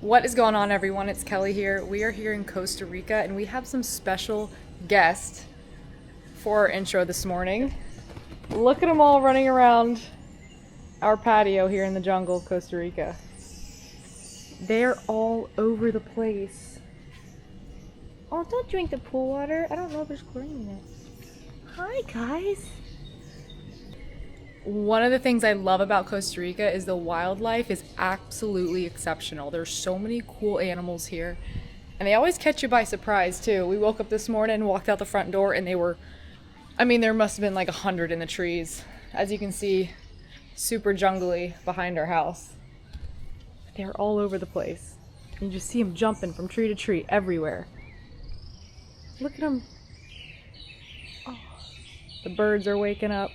What is going on, everyone? It's Kelly here. We are here in Costa Rica and we have some special guests for our intro this morning. Look at them all running around our patio here in the jungle of Costa Rica. They're all over the place. Oh, don't drink the pool water. I don't know if there's chlorine in it. Hi, guys. One of the things I love about Costa Rica is the wildlife is absolutely exceptional. There's so many cool animals here. And they always catch you by surprise, too. We woke up this morning and walked out the front door and they were, there must have been like 100 in the trees. As you can see, super jungly behind our house. They're all over the place. You just see them jumping from tree to tree everywhere. Look at them. Oh, the birds are waking up.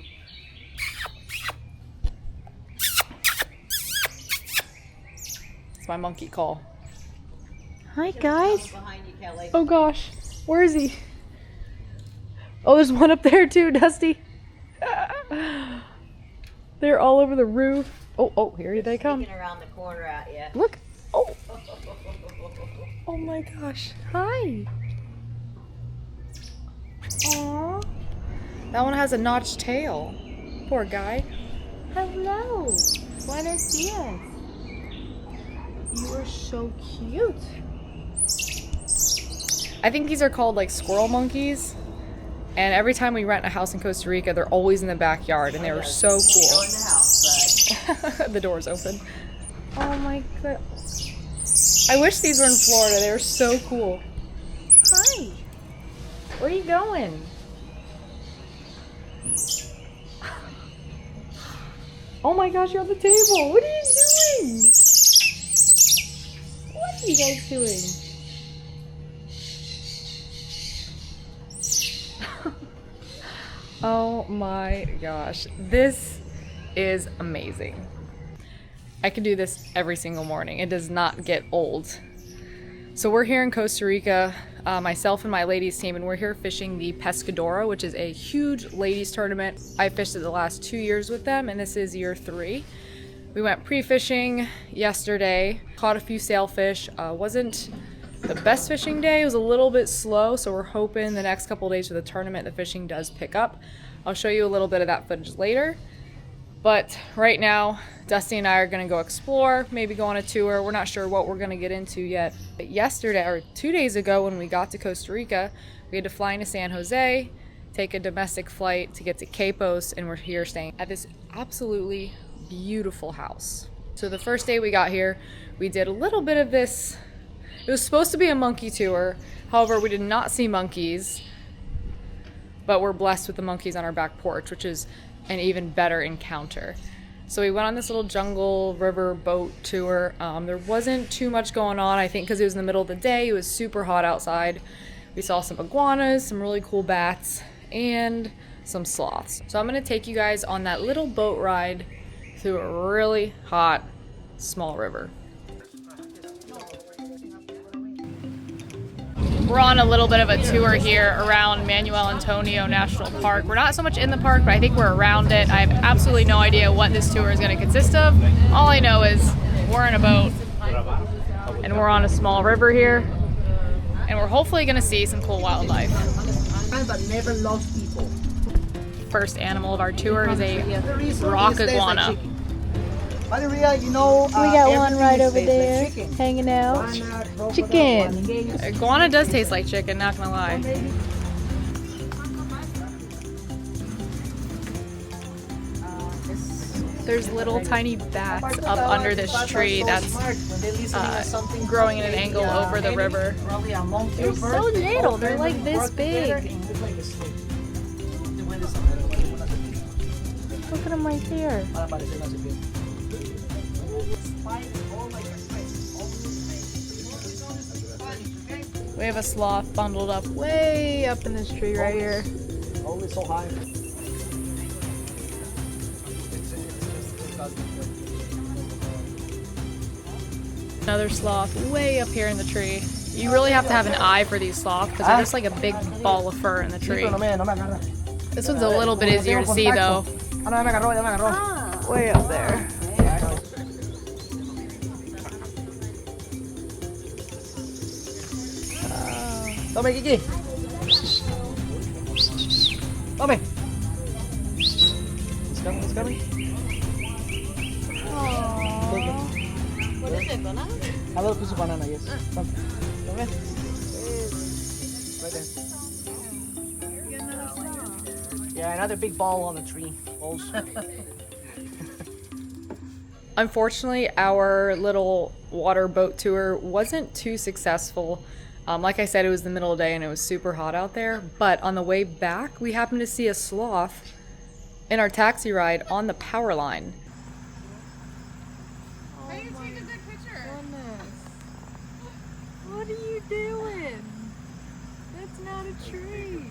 It's my monkey call. Hi, guys. Oh gosh, where is he? Oh, there's one up there too, Dusty. They're all over the roof. Oh, here they come. Around the corner at you. Look. Oh. Oh my gosh. Hi. Aww. That one has a notched tail. Poor guy. Hello. Buenos dias. You are so cute. I think these are called like squirrel monkeys. And every time we rent a house in Costa Rica, they're always in the backyard and they were so cool. In the house, The door's open. Oh my god. I wish these were in Florida. They were so cool. Hi. Where are you going? Oh my gosh, you're on the table. What are you doing? What are you guys doing? Oh my gosh. This is amazing. I can do this every single morning. It does not get old. So we're here in Costa Rica, myself and my ladies team, and we're here fishing the Pescadora, which is a huge ladies tournament. I fished it the last 2 years with them, and this is year 3. We went pre-fishing yesterday, caught a few sailfish. Wasn't the best fishing day. It was a little bit slow, so we're hoping the next couple days for the tournament the fishing does pick up. I'll show you a little bit of that footage later. But right now, Dusty and I are going to go explore, maybe go on a tour. We're not sure what we're going to get into yet. But yesterday, or 2 days ago when we got to Costa Rica, we had to fly into San Jose, take a domestic flight to get to Capos, and we're here staying at this absolutely beautiful house. So the first day we got here, we did a little bit of this. It was supposed to be a monkey tour. However, we did not see monkeys, but we're blessed with the monkeys on our back porch, which is an even better encounter. So we went on this little jungle river boat tour. There wasn't too much going on, I think because it was in the middle of the day. It was super hot outside. We saw some iguanas, some really cool bats, and some sloths. So I'm gonna take you guys on that little boat ride through a really hot, small river. We're on a little bit of a tour here around Manuel Antonio National Park. We're not so much in the park, but I think we're around it. I have absolutely no idea what this tour is going to consist of. All I know is we're in a boat and we're on a small river here, and we're hopefully going to see some cool wildlife. But never lost people. First animal of our tour is a rock iguana. Valeria, you know, We got one right over there, hanging out. Chicken. Iguana does taste like chicken, not gonna lie. There's little tiny bats up under this tree that's growing at an angle over the river. They're so little. They're like this big. Look at them right there. We have a sloth bundled up way up in this tree right here. Always so high. Another sloth way up here in the tree. You really have to have an eye for these sloths because they're just like a big ball of fur in the tree. This one's a little bit easier to see though. Way up there. Tommy, Kiki. Tommy. He's coming, he's coming. What is it, banana? A little piece of banana, yes. Come here. Right there. Yeah, another big ball on the tree. Also. Unfortunately, our little water boat tour wasn't too successful. Like I said, it was the middle of the day and it was super hot out there. But on the way back, we happened to see a sloth in our taxi ride on the power line. Oh my goodness. What are you doing? That's not a tree.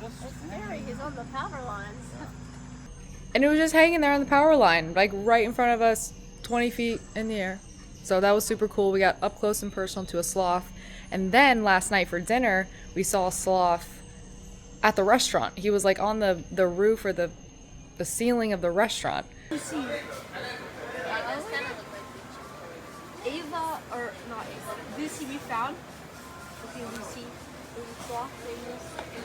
That's scary. He's on the power lines. And it was just hanging there on the power line, like right in front of us, 20 feet in the air. So that was super cool. We got up close and personal to a sloth. And then last night for dinner, we saw a sloth at the restaurant. He was like on the roof or the ceiling of the restaurant. Lucy. Ava, or not Ava, Lucy we found. Okay, Lucy. There's a sloth named Lucy.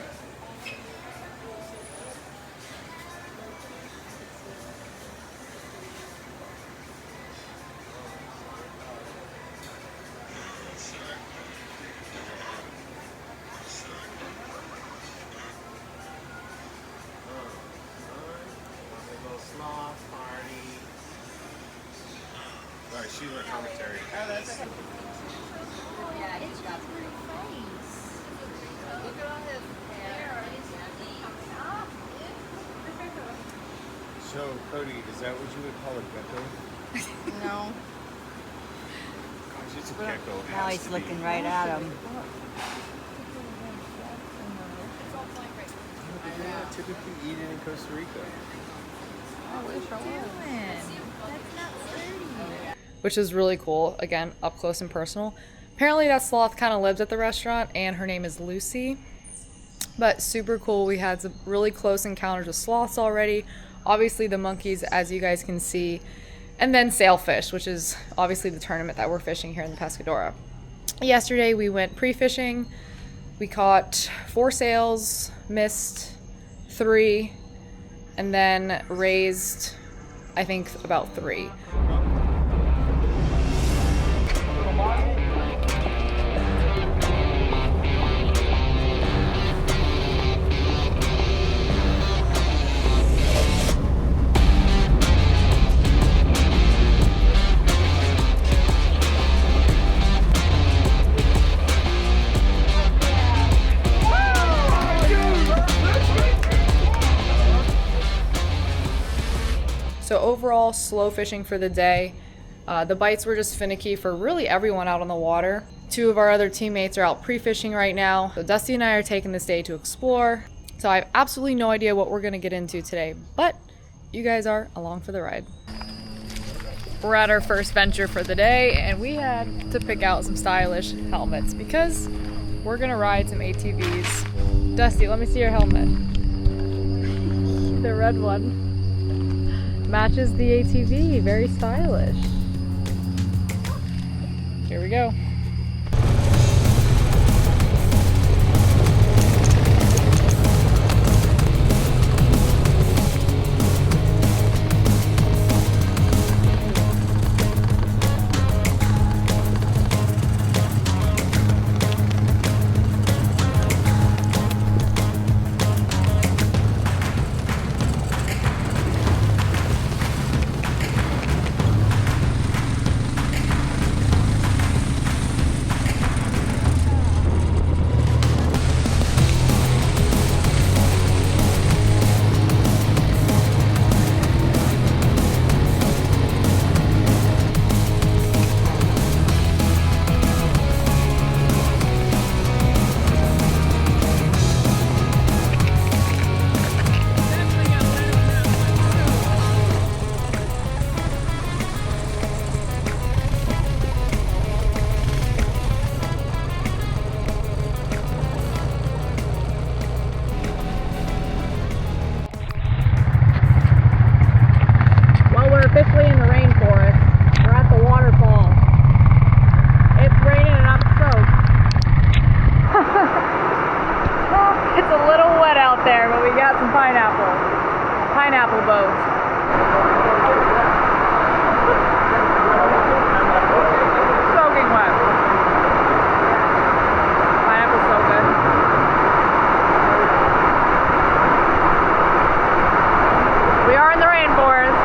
Sorry, she's our commentary. Oh, that's okay. Yeah, it's got a pretty face. Look at all his hair. So, Cody, is that what you would call a gecko? No. Gosh, it's a gecko. It Now has he's to looking be. right at him. Yeah, typically eaten in Costa Rica. Which is really cool. Again, up close and personal. Apparently that sloth kind of lives at the restaurant and her name is Lucy. But super cool. We had some really close encounters with sloths already. Obviously the monkeys, as you guys can see. And then sailfish, which is obviously the tournament that we're fishing here in the Pescadora. Yesterday we went pre-fishing. We caught 4 sails, missed 3, and then raised, I think, about 3. So overall, slow fishing for the day. The bites were just finicky for really everyone out on the water. 2 of our other teammates are out pre-fishing right now. So Dusty and I are taking this day to explore. So I have absolutely no idea what we're gonna get into today, but you guys are along for the ride. We're at our first venture for the day and we had to pick out some stylish helmets because we're gonna ride some ATVs. Dusty, let me see your helmet. The red one. Matches the ATV, very stylish. Here we go. pineapple boat. Soaking wet. Pineapple's so good. We are in the rainforest.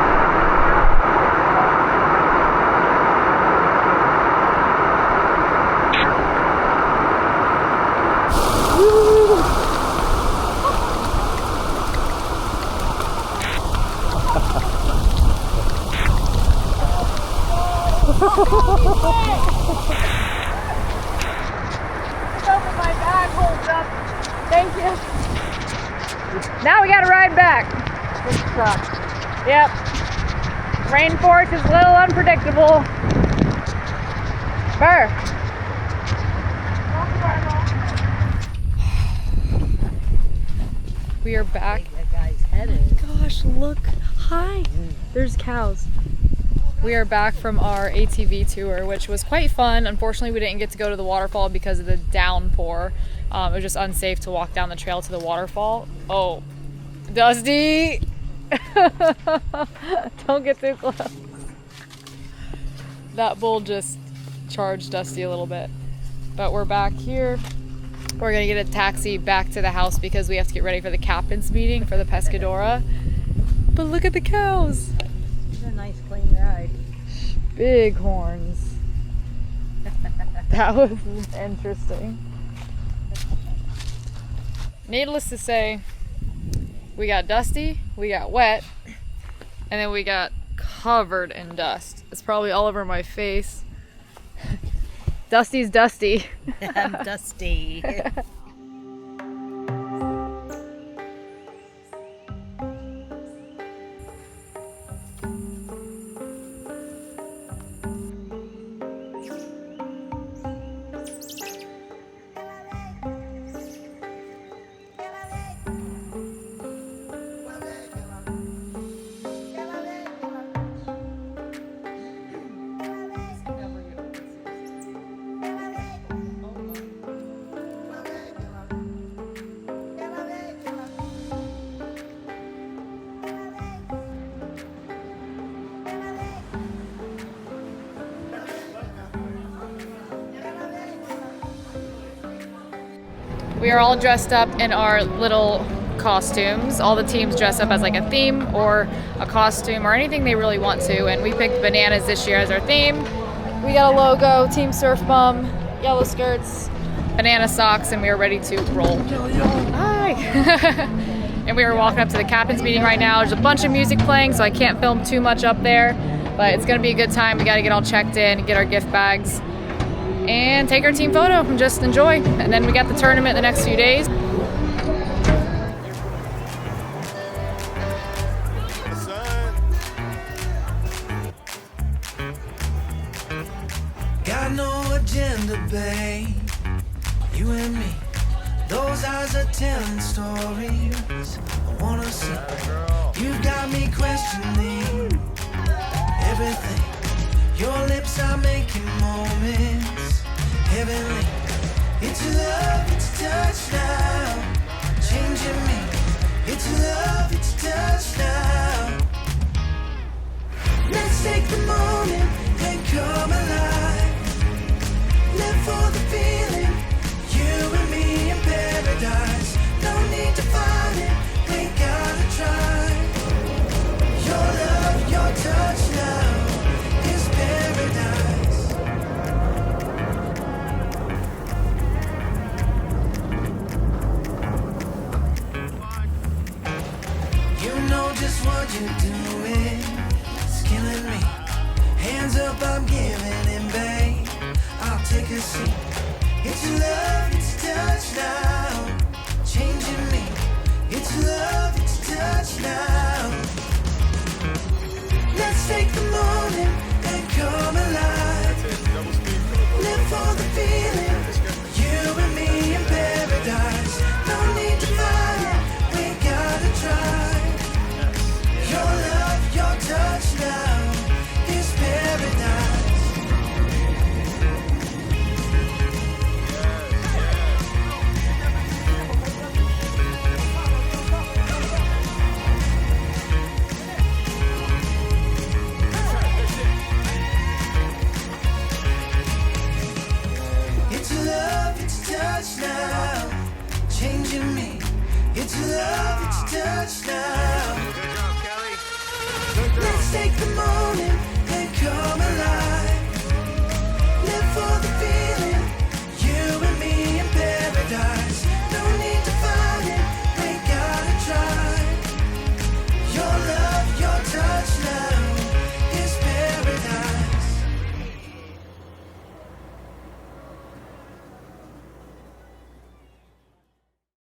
My bag holds up. Thank you. Now we gotta ride back. This sucks. Yep. Rainforest is a little unpredictable. Burr. We are back. That guy's head is. Gosh, look. Hi. There's cows. We are back from our ATV tour, which was quite fun. Unfortunately, we didn't get to go to the waterfall because of the downpour. It was just unsafe to walk down the trail to the waterfall. Oh, Dusty! Don't get too close. That bull just charged Dusty a little bit. But we're back here. We're gonna get a taxi back to the house because we have to get ready for the captain's meeting for the Pescadora. But look at the cows. It's a nice clean ride. Big horns. That was interesting. Needless to say, we got dusty, we got wet, and then we got covered in dust. It's probably all over my face. Dusty's dusty. I'm dusty. We are all dressed up in our little costumes. All the teams dress up as like a theme or a costume or anything they really want to, and we picked bananas this year as our theme. We got a logo, Team Surf Bum, yellow skirts, banana socks, and we are ready to roll. Hi! And we are walking up to the captain's meeting right now. There's a bunch of music playing, so I can't film too much up there, but it's gonna be a good time. We gotta get all checked in, get our gift bags, and take our team photo and just enjoy. And then we got the tournament the next few days. Got no agenda, babe. You and me, those eyes are telling stories. I wanna see. You got me questioning everything. Your lips are making moments heavenly. It's love, it's touch now, changing me. It's love, it's touch now. Let's take the moment and come alive. Live for the feeling, you and me in paradise. No need to find it, we gotta try. Your love, your touch now is paradise. You know just what you're doing, it's killing me. Hands up, I'm giving in, babe. I'll take a seat. It's love, it's touch now, changing me. It's love, it's touch now. Let's take the moment and come alive. Live for the feeling, you and me in paradise. No need to fight it, we gotta try. Your love, your touch now is paradise. take the moment.